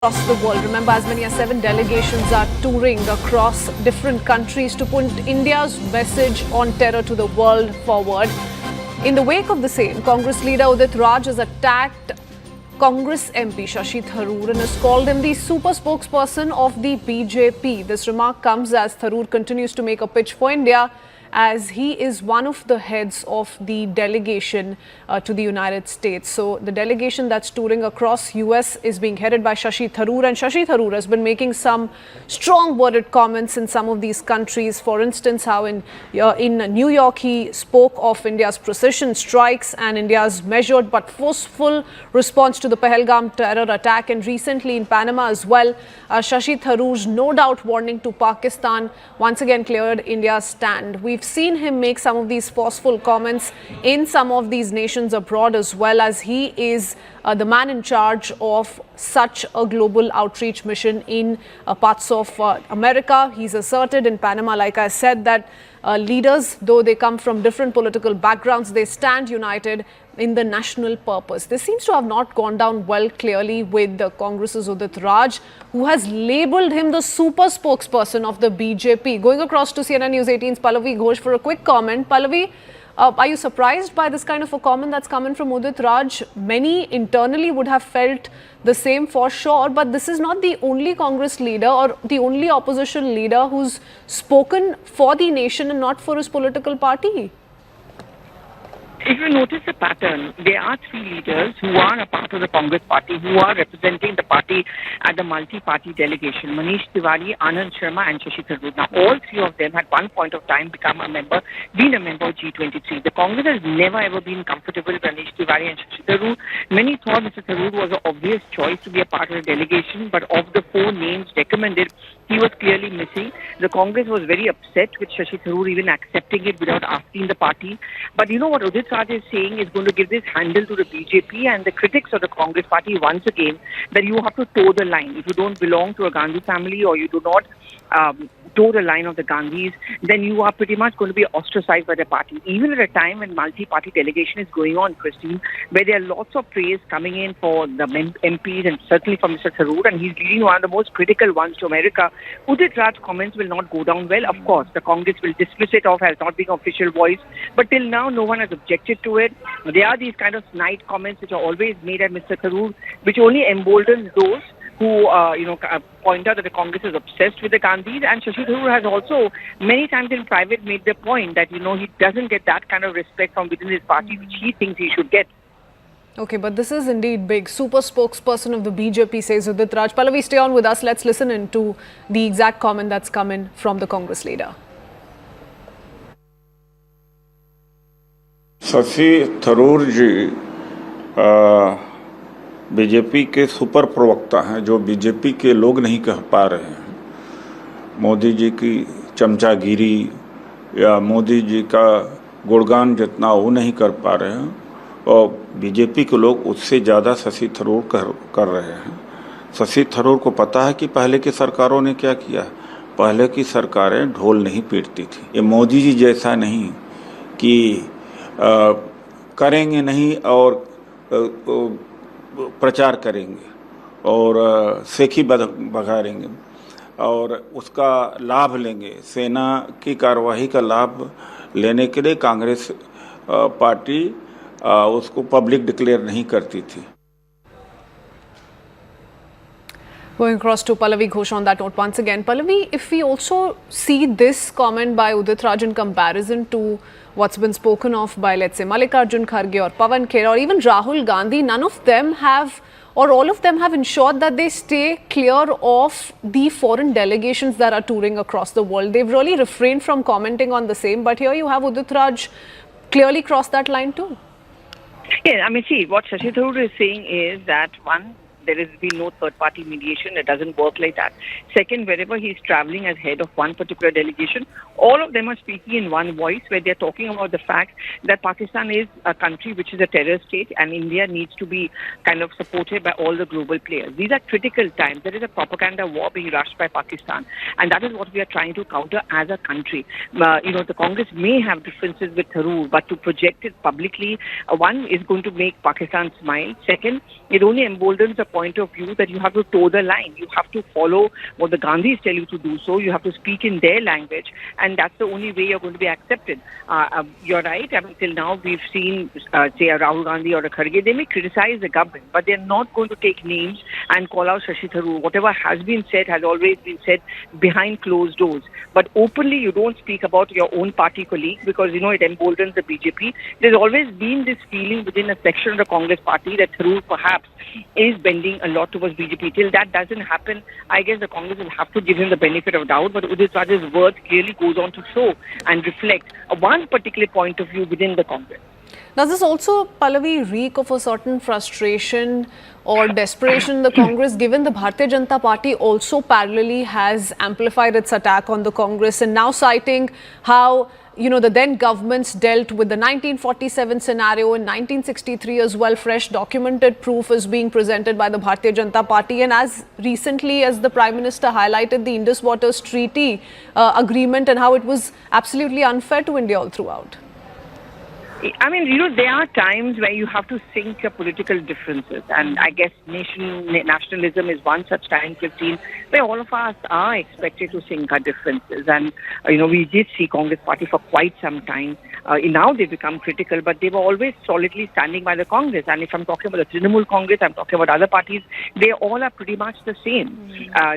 across the world. Remember, as many as 7 delegations are touring across different countries to put India's message on terror to the world forward. In the wake of the same, Congress leader Udit Raj has attacked Congress MP Shashi Tharoor and has called him the super spokesperson of the BJP. This remark comes as Tharoor continues to make a pitch for India, as he is one of the heads of the delegation to the United States. So the delegation that's touring across US is being headed by Shashi Tharoor, and Shashi Tharoor has been making some strong worded comments in some of these countries. For instance, how in New York he spoke of India's precision strikes and India's measured but forceful response to the Pahalgam terror attack, and recently in Panama as well. Shashi Tharoor's no doubt warning to Pakistan once again cleared India's stand. We've seen him make some of these forceful comments in some of these nations abroad as well, as he is the man in charge of such a global outreach mission in parts of America. He's asserted in Panama, like I said, that leaders, though they come from different political backgrounds, they stand united in the national purpose. This seems to have not gone down well clearly with the Congress's Udit Raj, who has labelled him the super spokesperson of the BJP. Going across to CNN News 18's Pallavi Ghosh for a quick comment. Pallavi, are you surprised by this kind of a comment that's coming from Udit Raj? Many internally would have felt the same for sure, but this is not the only Congress leader or the only opposition leader who's spoken for the nation and not for his political party. If you notice the pattern, there are 3 leaders who are a part of the Congress party, who are representing the party at the multi-party delegation: Manish Tiwari, Anand Sharma and Shashi Tharoor. Now, all 3 of them at one point of time been a member of G23. The Congress has never ever been comfortable with Manish Tiwari and Shashi Tharoor. Many thought Mr. Tharoor was an obvious choice to be a part of the delegation, but of the 4 names recommended, he was clearly missing. The Congress was very upset with Shashi Tharoor even accepting it without asking the party. But you know what Udit Raj is saying is going to give this handle to the BJP and the critics of the Congress party once again, that you have to toe the line. If you don't belong to a Gandhi family, or you do not toe the line of the Gandhis, then you are pretty much going to be ostracized by the party. Even at a time when multi-party delegation is going on, Christine, where there are lots of praise coming in for the MPs and certainly for Mr. Tharoor, and he's leading one of the most critical ones to America, Udit Raj's comments will not go down well. Of course, the Congress will dismiss it off as not being official voice, but till now, no one has objected to it. There are these kind of snide comments which are always made at Mr. Tharoor, which only emboldens those who, point out that the Congress is obsessed with the Gandhis. And Shashi Tharoor has also many times in private made the point that, he doesn't get that kind of respect from within his party, which he thinks he should get. Okay, but this is indeed big. Super spokesperson of the BJP, says Udit Raj. Pallavi, stay on with us. Let's listen into the exact comment that's come in from the Congress leader. Shashi Tharoor ji BJP के super प्रवक्ता हैं, जो BJP के लोग नहीं कह पा रहे हैं। मोदी जी की चमचागिरी या मोदी जी का गुणगान जितना वो नहीं कर पा रहे हैं, और बीजेपी के लोग उससे ज़्यादा शशि थरूर कर रहे हैं। शशि थरूर को पता है कि पहले की सरकारों ने क्या किया। पहले की सरकारें ढोल नहीं पीटती थी। ये मोदी जी जैसा नहीं कि करेंगे नहीं और प्रचार करेंगे और सेखी बघारेंगे और उसका लाभ लेंगे। सेना की कार्यवाही का लाभ लेने के लिए कांग्रेस पार्टी उसको पब्लिक डिक्लेयर नहीं करती थी। Going across to Pallavi Ghosh on that note once again. Pallavi, if we also see this comment by Udit Raj in comparison to what's been spoken of by, let's say, Mallikarjun Kharge or Pawan Khera or even Rahul Gandhi, none of them have, or all of them have ensured that they stay clear of the foreign delegations that are touring across the world. They've really refrained from commenting on the same, but here you have Udit Raj clearly crossed that line too. Yeah, see, what Shashi Tharoor is saying is that, one, there has been no third-party mediation. It doesn't work like that. Second, wherever he's traveling as head of one particular delegation, all of them are speaking in one voice, where they're talking about the fact that Pakistan is a country which is a terror state, and India needs to be kind of supported by all the global players. These are critical times. There is a propaganda war being rushed by Pakistan, and that is what we are trying to counter as a country. The Congress may have differences with Tharoor, but to project it publicly, one, is going to make Pakistan smile. Second, it only emboldens a point point of view that you have to toe the line. You have to follow what the Gandhis tell you to do so. You have to speak in their language, and that's the only way you're going to be accepted. You're right. I mean, till now we've seen, say, a Rahul Gandhi or a Kharge, they may criticize the government, but they're not going to take names and call out Shashi Tharoor. Whatever has been said has always been said behind closed doors. But openly, you don't speak about your own party colleague because, you know, it emboldens the BJP. There's always been this feeling within a section of the Congress party that Tharoor perhaps is bending a lot towards BJP. Till that doesn't happen, I guess the Congress will have to give him the benefit of doubt. But Udit Raj's word clearly goes on to show and reflect one particular point of view within the Congress. Does this also, Pallavi, reek of a certain frustration or desperation in the Congress, given the Bharatiya Janata Party also parallelly has amplified its attack on the Congress and now citing how, you know, the then governments dealt with the 1947 scenario in 1963 as well. Fresh documented proof is being presented by the Bharatiya Janata Party, and as recently as the Prime Minister highlighted the Indus Waters Treaty agreement and how it was absolutely unfair to India all throughout. I mean, you know, there are times where you have to sink your political differences, and I guess nationalism is one such time, 15, where all of us are expected to sink our differences. And, you know, we did see Congress party for quite some time. Now they've become critical, but they were always solidly standing by the Congress. And if I'm talking about the Trinamool Congress, I'm talking about other parties, they all are pretty much the same.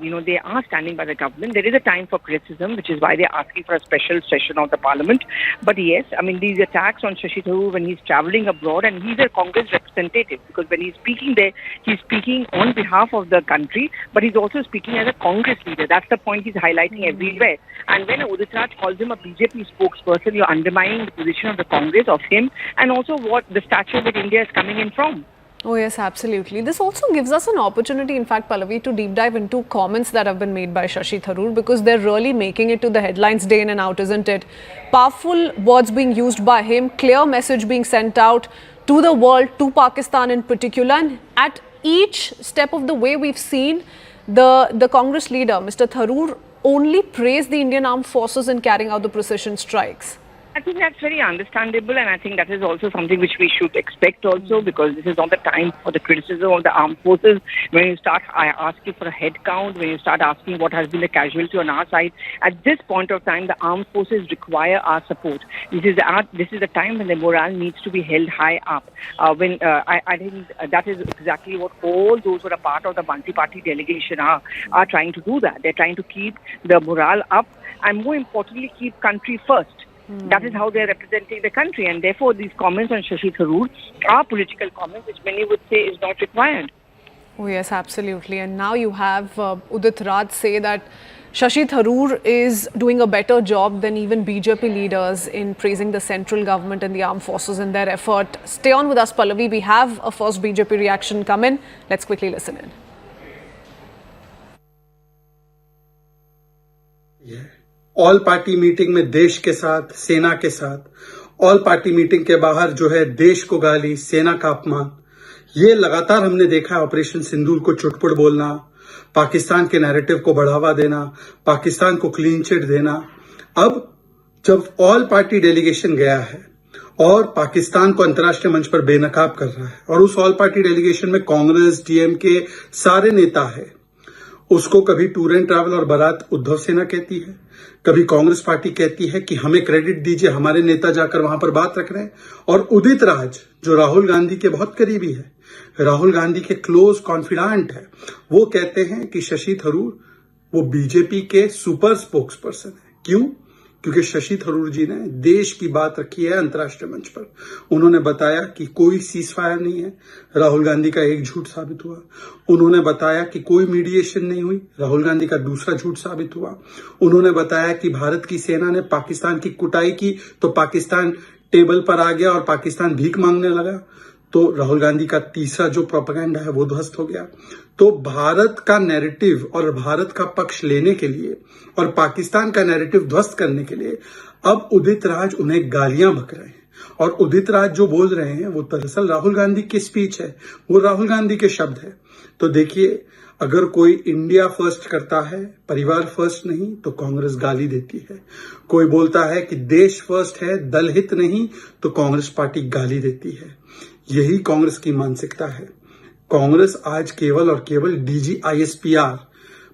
You know, they are standing by the government. There is a time for criticism, which is why they're asking for a special session of the parliament. But yes, I mean, these attacks on Shashi Tharoor when he's traveling abroad, and he's a Congress representative, because when he's speaking there, he's speaking on behalf of the country, but he's also speaking as a Congress leader. That's the point he's highlighting everywhere. And when Udit Raj calls him a BJP spokesperson, you're undermining the position of the Congress, of him, and also what the stature that India is coming in from. Oh yes, absolutely. This also gives us an opportunity, in fact, Pallavi, to deep dive into comments that have been made by Shashi Tharoor, because they're really making it to the headlines day in and out, isn't it? Powerful words being used by him, clear message being sent out to the world, to Pakistan in particular. And at each step of the way, we've seen the Congress leader, Mr. Tharoor, only praise the Indian armed forces in carrying out the precision strikes. I think that's very understandable, and I think that is also something which we should expect also, because this is not the time for the criticism of the armed forces. When you start asking for a head count, when you start asking what has been the casualty on our side, at this point of time, the armed forces require our support. This is the time when the morale needs to be held high up. I think that is exactly what all those who are a part of the multi-party delegation are trying to do. That they're trying to keep the morale up, and more importantly, keep country first. That is how they're representing the country, and therefore these comments on Shashi Tharoor are political comments, which many would say is not required. Oh yes, absolutely. And now you have Udit Raj say that Shashi Tharoor is doing a better job than even BJP leaders in praising the central government and the armed forces in their effort. Stay on with us, Pallavi. We have a first BJP reaction come in. Let's quickly listen in. Yeah. All party meeting में देश के साथ, सेना के साथ, all party meeting के बाहर जो है देश को गाली, सेना का अपमान, ये लगातार हमने देखा है। ऑपरेशन सिंदूर को चुटपुट बोलना, पाकिस्तान के नैरेटिव को बढ़ावा देना, पाकिस्तान को क्लीन चिट देना। अब जब ऑल पार्टी डेलीगेशन गया है और पाकिस्तान को अंतर्राष्ट्रीय मंच पर बेनकाब कर रहा है, और उस ऑल पार्टी डेलीगेशन में कांग्रेस, डीएमके सारे नेता है, उसको कभी टूर एंड ट्रैवल और बारात उद्धव सेना कहती है, कभी कांग्रेस पार्टी कहती है कि हमें क्रेडिट दीजिए, हमारे नेता जाकर वहां पर बात रख रहे हैं। और उदित राज, जो राहुल गांधी के बहुत करीबी है, राहुल गांधी के क्लोज कॉन्फिडेंट है, वो कहते हैं कि शशि थरूर वो बीजेपी के सुपर स्पोक्स पर्सन है। क्यों? क्योंकि शशि थरूर जी ने देश की बात रखी है अंतर्राष्ट्रीय मंच पर। उन्होंने बताया कि कोई सीज फायर नहीं है, राहुल गांधी का एक झूठ साबित हुआ। उन्होंने बताया कि कोई मीडिएशन नहीं हुई, राहुल गांधी का दूसरा झूठ साबित हुआ। उन्होंने बताया कि भारत की सेना ने पाकिस्तान की कुटाई की तो पाकिस्तान टेबल पर आ गया और पाकिस्तान भीख मांगने लगा, तो राहुल गांधी का तीसरा जो प्रोपेगेंडा है वो ध्वस्त हो गया। तो भारत का नैरेटिव और भारत का पक्ष लेने के लिए और पाकिस्तान का नैरेटिव ध्वस्त करने के लिए अब उदित राज उन्हें गालियां बक रहे हैं। और उदित राज जो बोल रहे हैं वो दरअसल राहुल गांधी की स्पीच है, वो राहुल गांधी के शब्द है। तो देखिए, अगर कोई इंडिया फर्स्ट करता है, परिवार फर्स्ट नहीं, तो कांग्रेस गाली देती है। कोई बोलता है कि देश फर्स्ट है, दल हित नहीं, तो कांग्रेस पार्टी गाली देती है। यही कांग्रेस की मानसिकता है। कांग्रेस आज केवल और केवल DGISPR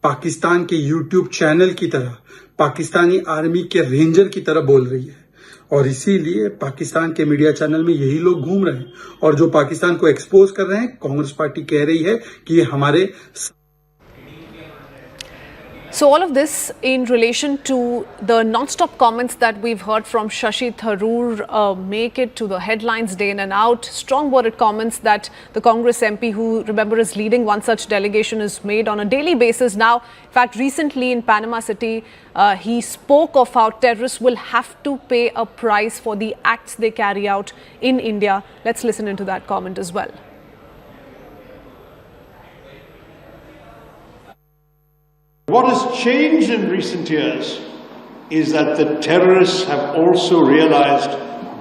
पाकिस्तान के यूट्यूब चैनल की तरह पाकिस्तानी आर्मी के रेंजर की तरह बोल रही है और इसीलिए पाकिस्तान के मीडिया चैनल में यही लोग घूम रहे हैं और जो पाकिस्तान को एक्सपोज कर रहे हैं कांग्रेस पार्टी कह रही है कि ये हमारे So all of this in relation to the non-stop comments that we've heard from Shashi Tharoor make it to the headlines day in and out. Strong worded comments that the Congress MP, who remember is leading one such delegation, is made on a daily basis now. In fact, recently in Panama City, he spoke of how terrorists will have to pay a price for the acts they carry out in India. Let's listen into that comment as well. What has changed in recent years is that the terrorists have also realized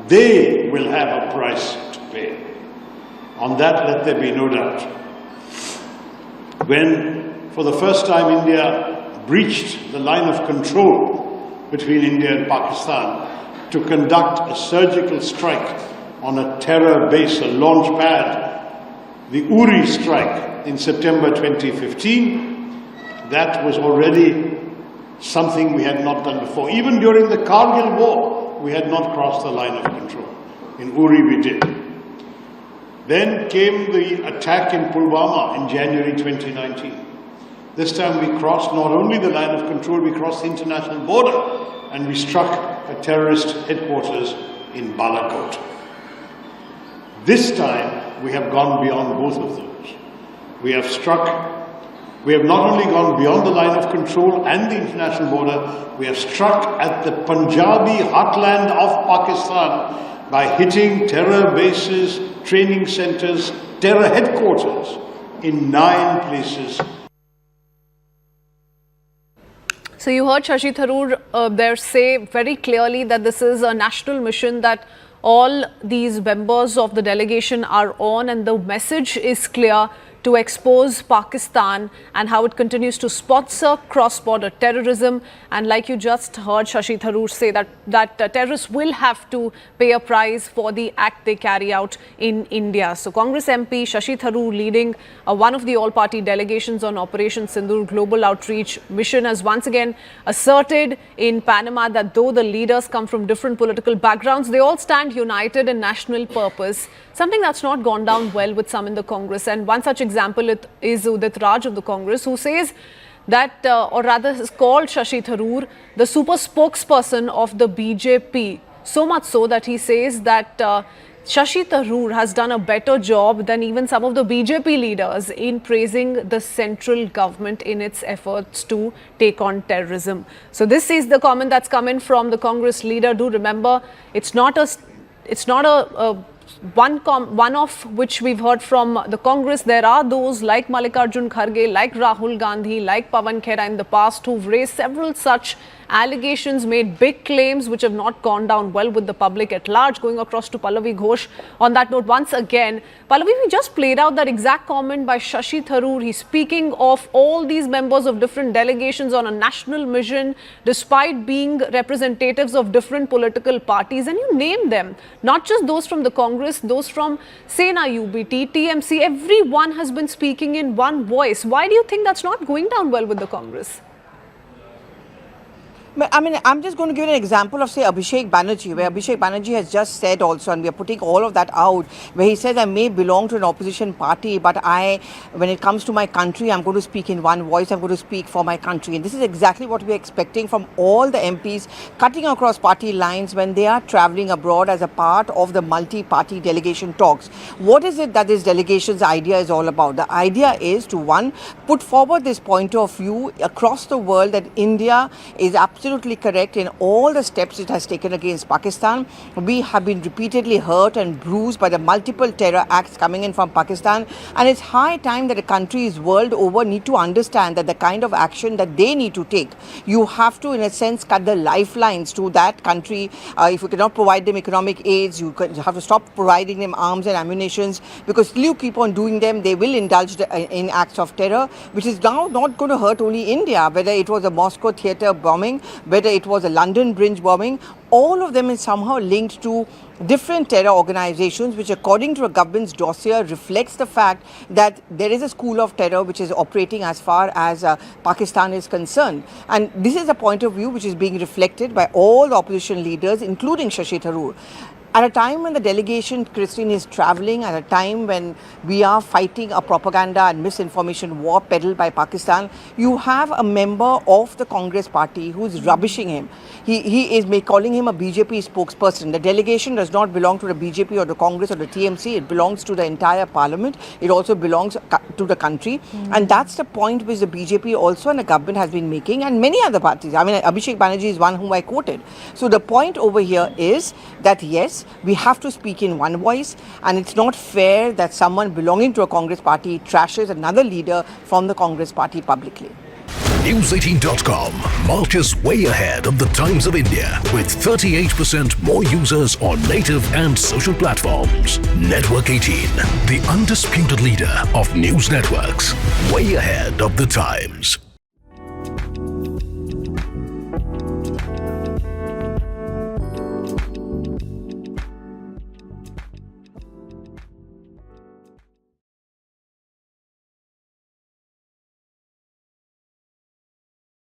they will have a price to pay. On that, let there be no doubt. When, for the first time, India breached the line of control between India and Pakistan to conduct a surgical strike on a terror base, a launch pad, the Uri strike in September 2015, that was already something we had not done before. Even during the Kargil war, we had not crossed the line of control. In Uri we did. Then came the attack in Pulwama in January 2019. This time we crossed not only the line of control, we crossed the international border and we struck a terrorist headquarters in Balakot. This time we have gone beyond both of those. We have not only gone beyond the line of control and the international border, we have struck at the Punjabi heartland of Pakistan by hitting terror bases, training centers, terror headquarters in 9 places. So you heard Shashi Tharoor there say very clearly that this is a national mission that all these members of the delegation are on, and the message is clear: to expose Pakistan and how it continues to sponsor cross-border terrorism. And like you just heard Shashi Tharoor say that terrorists will have to pay a price for the act they carry out in India. So Congress MP Shashi Tharoor, leading one of the all-party delegations on Operation Sindoor Global Outreach Mission, has once again asserted in Panama that though the leaders come from different political backgrounds, they all stand united in national purpose. Something that's not gone down well with some in the Congress. And one such example is Udit Raj of the Congress, who says that, or rather has called Shashi Tharoor the super spokesperson of the BJP. So much so that he says that Shashi Tharoor has done a better job than even some of the BJP leaders in praising the central government in its efforts to take on terrorism. So this is the comment that's come in from the Congress leader. Do remember, it's not a one-off which we've heard from the Congress. There are those like Mallikarjun Kharge, like Rahul Gandhi, like Pawan Khera in the past who've raised several such allegations, made big claims which have not gone down well with the public at large. Going across to Pallavi Ghosh on that note once again. Pallavi, we just played out that exact comment by Shashi Tharoor. He's speaking of all these members of different delegations on a national mission despite being representatives of different political parties, and you name them, not just those from the Congress, those from Sena UBT, TMC, everyone has been speaking in one voice. Why do you think that's not going down well with the Congress? I mean, I'm just going to give an example of, say, Abhishek Banerjee, where Abhishek Banerjee has just said also, and we are putting all of that out, where he says, I may belong to an opposition party, but when it comes to my country, I'm going to speak in one voice, I'm going to speak for my country. And this is exactly what we're expecting from all the MPs cutting across party lines when they are traveling abroad as a part of the multi-party delegation talks. What is it that this delegation's idea is all about? The idea is to, one, put forward this point of view across the world that India is absolutely correct in all the steps it has taken against Pakistan. We have been repeatedly hurt and bruised by the multiple terror acts coming in from Pakistan, and it's high time that the countries world over need to understand that the kind of action that they need to take, you have to in a sense cut the lifelines to that country. If you cannot provide them economic aids, you have to stop providing them arms and ammunitions, because till you keep on doing them, they will indulge in acts of terror, which is now not going to hurt only India, whether it was a Moscow theatre bombing, whether it was a London Bridge bombing. All of them is somehow linked to different terror organizations, which according to a government's dossier reflects the fact that there is a school of terror which is operating as far as Pakistan is concerned. And this is a point of view which is being reflected by all the opposition leaders, including Shashi Tharoor. At a time when the delegation, Christine, is travelling, at a time when we are fighting a propaganda and misinformation war peddled by Pakistan, you have a member of the Congress party who's rubbishing him. He is calling him a BJP spokesperson. The delegation does not belong to the BJP or the Congress or the TMC. It belongs to the entire parliament. It also belongs to the country. And that's the point which the BJP also and the government has been making, and many other parties. I mean, Abhishek Banerjee is one whom I quoted. So the point over here is that yes, we have to speak in one voice, and it's not fair that someone belonging to a Congress party trashes another leader from the Congress party publicly. News18.com marches way ahead of the Times of India with 38% more users on native and social platforms. Network 18, the undisputed leader of news networks, way ahead of the Times.